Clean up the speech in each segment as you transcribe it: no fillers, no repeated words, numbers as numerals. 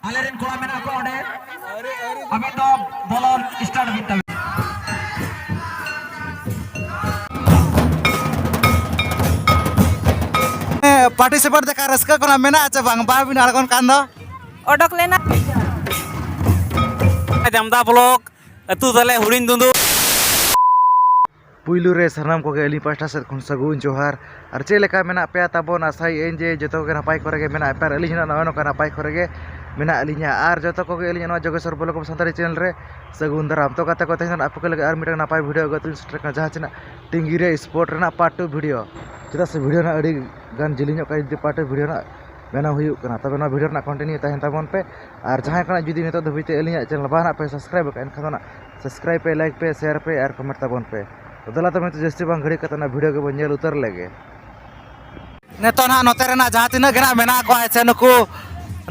Alerin kola mena ko onde. Abi to bolon start bitta. Participate dekar raska kona mena aja bang babin algon kando. Odok lena. Jamda blok atu dale hurin dundu. Puilu re sarnam ko ge ali pasta set khon sagun johar ar che leka mena pe tabon asai enje joto ge napai korege mena per ali hina no ka napai korege mena alinya ar joto ko ge ali no jogesor bolok santari channel re sagun daram to kata ko tehan apu ke lage ar mitang napai video go tun strek na jaha chena tinggi re sport rena part 2 video cheda se video na adi gan jilinya ka di part 2 video na mena huyuk kana tabe na video na continue tahen tabon pe ar jaha kana judi nito dhabite alinya channel ba na pe subscribe ka en khana subscribe pe like pe share pe ar comment tabon pe Udahlah teman itu jadi bang घड़ी kata na video ke banyak utar lagi. Neto na noter na jahat ini kena mena ko aja nuku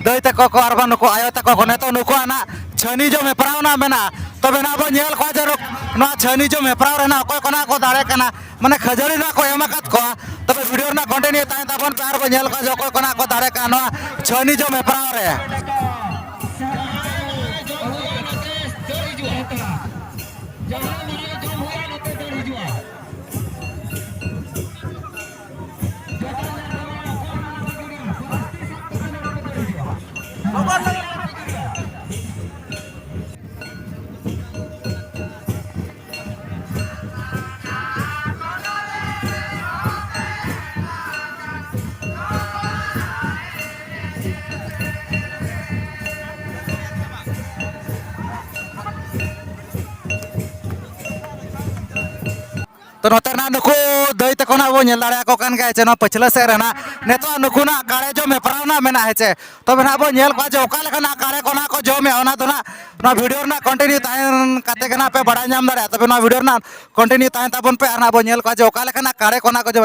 doi teko ko arba nuku ayo teko ko neto nuku anak chani jo me prau na mena to bena banyak ko aja no chani jo me prau na ko na ko dare kana mane khajari na ko emakat ko to video na continue tahan tabon par banyak ko jo ko na ko dare kana chani jo me prau re. तो नोतर ना नुकु दई तक ना वो nail दाड़े को कान गाय चे ना पछला से रहना नेतो नुकु ना कारे जो में पराव ना मेना है चे तो बना वो नेल को जो काले ना कारे को ना को जो में होना तो ना वीडियो ना कंटिन्यू तायन काते कना पे बड़ा नाम दाड़े तो ना वीडियो ना कंटिन्यू तायन ताबन पे ना वो नेल को जो काले ना कारे को ना को जो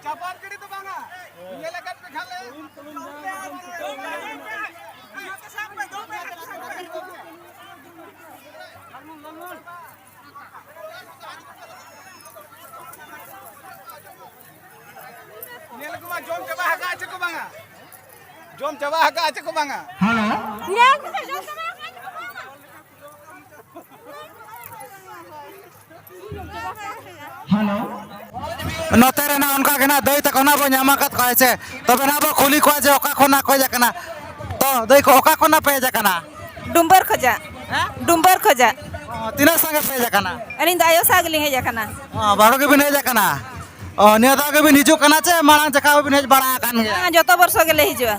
Capan kiri tu bangga. Ini lekat pe khale. Ini lagu mah jom coba haka aja ko bangga. Jom coba haka aja ko bangga. Halo. Ya, kita jom sama Halo. नोतर ना उनका कना दई तक ना वो न्यामाकत को है तो बना वो खुली को जो ओका कोना को जा कना तो दई को ओका कोना पे जा कना डुम्बर खोजा. डुम्बर खोजा. तीना संगे पे जा कना अनी दायो सागली है जाकना. बारो के भी नहीं जा कना नेता के भी निजु कना चे मांग जका भी नहीं बड़ा कान गया जोतो वर्षो गेले हिजुआ.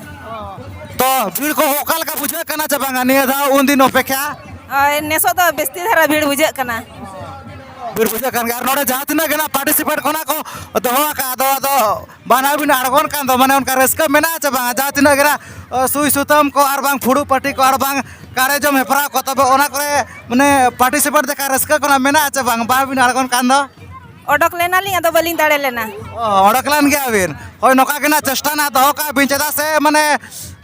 तो भीड़ को होकल का बुझे कना चे बांगा नेता उन दिन अपेक्षा नेसो तो बेस्ती धारा भीड़ बुझे कना. भीड़ बुझे कान गया नोडे जहां तिना गना पार्टिसिपेट कोना को दोहा का दो बाना भी अड़गोन कान दो माने उनका रस्का मेना चे बांगा जहां तिना गना सुई सुतम को आर बांग फुड़ू पट्टी को आर बांग कारे जो मेपरा को तबे ओना करे माने पार्टिसिपेट देखा रस्का कोना मेना चे बांग बा भी अड़गोन कान दो ओडक लेना ली अदो बलिंग दाड़े लेना. ओडकलान गया बिन होय नोका गना चेष्टा ना दो का बिन चदा से माने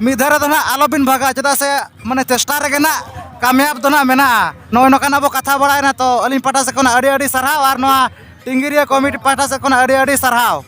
मिधर तो ना आलो बिन भागा चदा से माने चेष्टा रे गना कामयाब तो ना मेना नोय नोका ना बो कथा बड़ाय ना तो अलिन पाटा से कोना अड़ी अड़ी सरहाव आर नोआ टिंगिरिया कमिटी पाटा से कोना अड़ी अड़ी सरहाव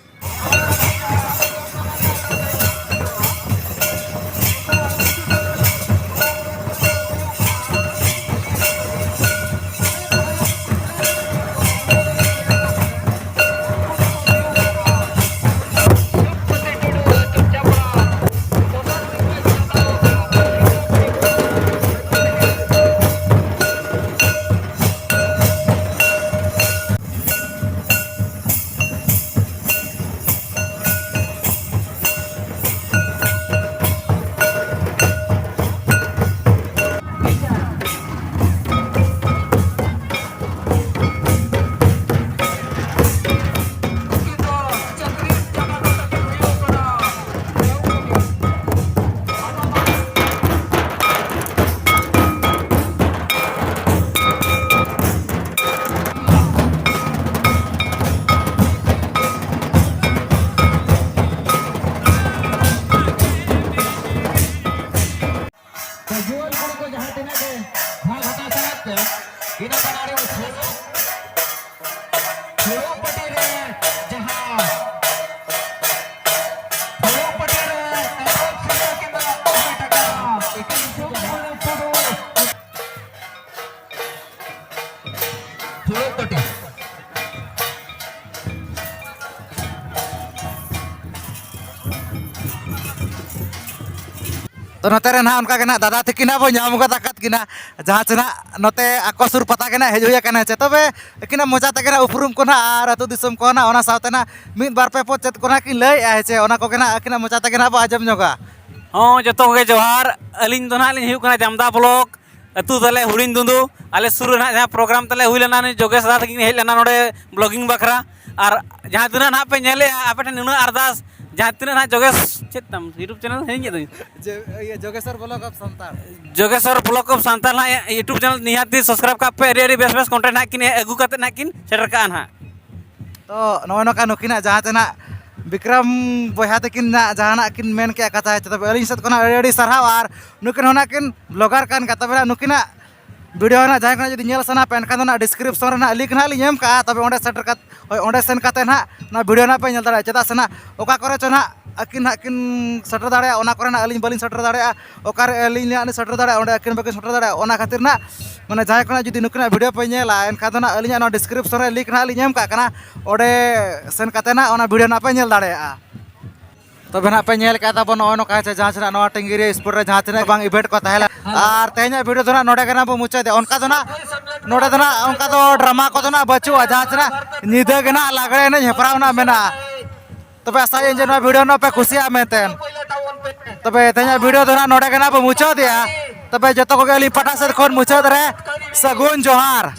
तो नोते रे ना उनका के ना दादा तकिना बो नाम का ताकत किना जहाँ से ना नोते आकोसुर पता के ना हेजुया के ना चे तबे किना मोजा तक ना उपरुम को ना आर अतु दिसम को ना ओना सावते ना मिद बार पे पोचेत को ना कि लय आ चे ओना को के ना किना मोजा तक ना बो आजम जोगा हाँ जो तो जोहार अलिन तो ना जामदा ब्लॉक अतु तले हुडिन दुंदु आले सुर ना जहाँ प्रोग्राम तले हुई लेना जोगेश दादा तकिन हेज लेना नोडे ब्लॉगिंग बखरा और जहाँ तना ना पे नेले आपे ठन नुना अरदास जहाँ तना ना जोगेश चेतम यूट्यूब चैनल हेंगे तो ये Jogeshwar block of Santal Jogeshwar block of Santal ना यूट्यूब चैनल निहाती सब्सक्राइब का पे रेडी बेस बेस कंटेंट ना किन अगू कते ना किन सेटर का ना तो नोय नोका नुकिना जहाँ तना विक्रम बहा तकिन ना जहाँ किन मेन के कथा है तब अली सत को ना रेडी सरहाव और नुकिन होना किन ब्लॉगर कान कता बेला नुकिना वीडियो ना जहाँ को जो सना पे एनखान ना डिस्क्रिप्शन ना लिंक ना लिम का तब ओंडे सेटर का ओंडे सेन काते ना ना वीडियो ना पे दाड़ा चेदा से ना ओका करे चो ना अकिन अकिन सेटर दाड़ा ओना करे ना अलिन बलिन सेटर दाड़ा ओकार अलिन ने सेटर दाड़ा ओंडे अकिन बकिन सेटर दाड़ा ओना खातिर ना माने जहाँ को जो नुकिना वीडियो पे नेला एनखान ना अलिन ना डिस्क्रिप्शन रे लिंक ना लिम का कना ओंडे सेन काते ना ओना वीडियो ना पे नेल दाड़ा तब ना पे नेल का तब नोय नोका जहाँ से ना टेंगिरी स्पोर्ट रे जहाँ तना बांग इवेंट को तहला और तेना वीडियो तो ना नोडे के ना बो मुचा दे उनका तो ना नोडे तो ना उनका तो ड्रामा को तो ना बचुआ जहाँ से ना निदे के ना लागड़े ना हेपराव ना मेना तबे आशा जे ना वीडियो ना पे खुशिया मेतेन तबे तेना वीडियो तो ना नोडे के ना बो मुचा दिया तबे जतो को गेली पटा से खोन मुचा रे सगुन जोहार।